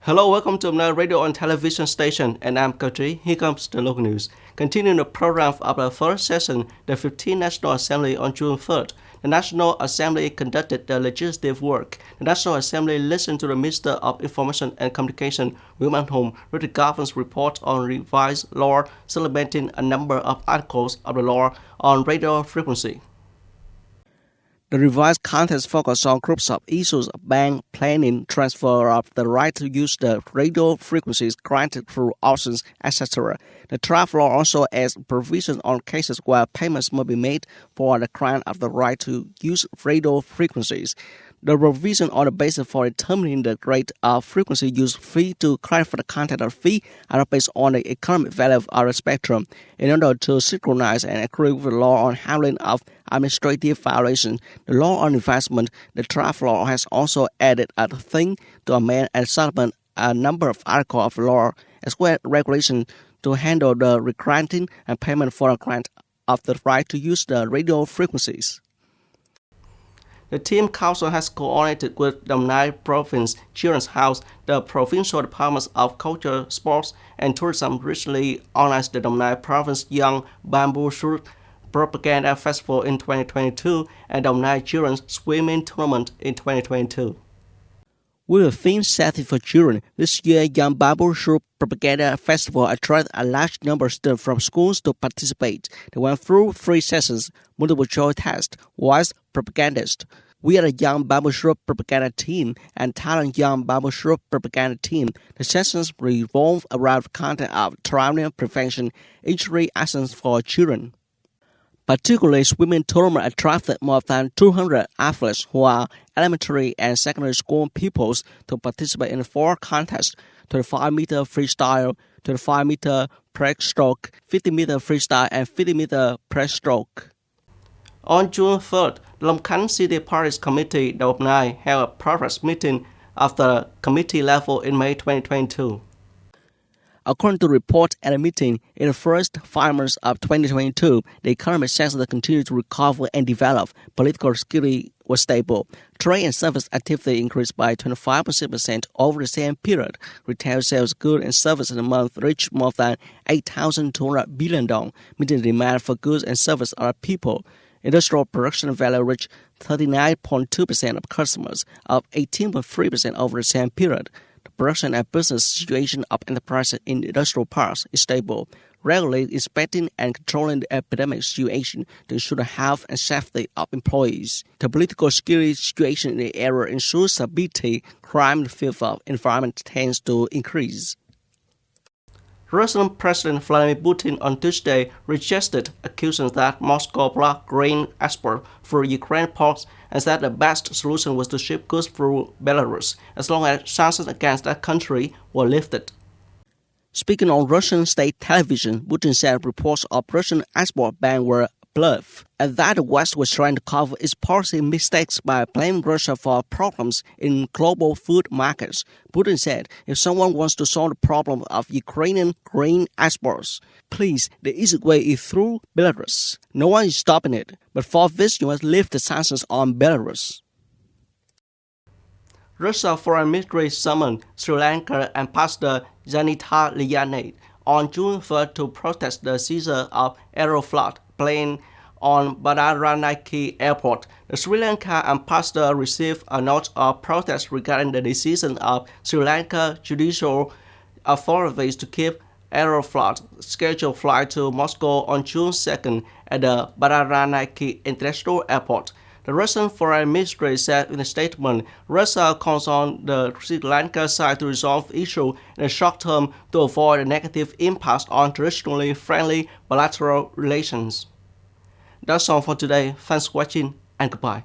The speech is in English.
Hello, welcome to my radio and television station, and I'm Kautri. Here comes the local news. Continuing the program of the first session, the 15th National Assembly on June 3rd, the National Assembly conducted the legislative work. The National Assembly listened to the Minister of Information and Communication, Wilman Home, read the government's report on revised law, supplementing a number of articles of the law on radio frequency. The revised content focused on groups of issues of ban, planning, transfer of the right to use the radio frequencies granted through auctions, etc. The draft law also adds provisions on cases where payments must be made for the grant of the right to use radio frequencies. The provision on the basis for determining the rate of frequency use fee to clarify the content of the fee are based on the economic value of the spectrum. In order to synchronize and agree with the law on handling of administrative violations, the law on investment, the draft law has also added a thing to amend and supplement a number of articles of law, as well as regulations to handle the granting and payment for the grant of the right to use the radio frequencies. The team council has coordinated with Đồng Nai Province Children's House, the Provincial Departments of Culture, Sports, and Tourism recently organized the Đồng Nai Province Young Bamboo Shoot Propaganda Festival in 2022 and Đồng Nai Children's Swimming Tournament in 2022. With a theme set for children, this year Young Bamboo Shoot Propaganda Festival attracted a large number of students from schools to participate. They went through 3 sessions, multiple choice test, voice propagandist. We are the Young Bamboo Shoot Propaganda Team and Talent Young Bamboo Shoot Propaganda Team. The sessions revolve around the content of trauma prevention, injury actions for children. Particularly, swimming tournament attracted more than 200 athletes who are elementary and secondary school pupils to participate in 4 contests: 25-meter freestyle, 25-meter breaststroke, 50-meter freestyle, and 50-meter breaststroke. On June 3rd, the Long Khánh City Parties Committee Đồng Nai held a progress meeting at the committee level in May 2022. According to the report at a meeting, in the first 5 months of 2022, the economic sector continued to recover and develop. Political security was stable. Trade and service activity increased by 25% over the same period. Retail sales of goods and services in the month reached more than 8,200 billion dong, meeting the demand for goods and services of the people. Industrial production value reached 39.2% of customers, up 18.3% over the same period. The production and business situation of enterprises in industrial parks is stable, regularly inspecting and controlling the epidemic situation to ensure the health and safety of employees. The political security situation in the area ensures stability. Crime in the field of environment tends to increase. Russian President Vladimir Putin on Tuesday rejected accusations that Moscow blocked grain export through Ukraine ports and said the best solution was to ship goods through Belarus as long as sanctions against that country were lifted. Speaking on Russian state television, Putin said reports of Russian export ban were bluff, and that the West was trying to cover its policy mistakes by blaming Russia for problems in global food markets. Putin said, if someone wants to solve the problem of Ukrainian grain exports, please, the easy way is through Belarus. No one is stopping it, but for this you must lift the sanctions on Belarus. Russia's foreign ministry summoned Sri Lanka Ambassador Janita Liyanate on June 3rd to protest the seizure of Aeroflot plane on Bandaranaike Airport. The Sri Lanka ambassador received a note of protest regarding the decision of Sri Lanka judicial authorities to keep Aeroflot scheduled flight to Moscow on June 2nd at the Bandaranaike International Airport. The Russian Foreign Ministry said in a statement, Russia calls on the Sri Lanka side to resolve the issue in the short term to avoid a negative impact on traditionally friendly bilateral relations. That's all for today. Thanks for watching and goodbye.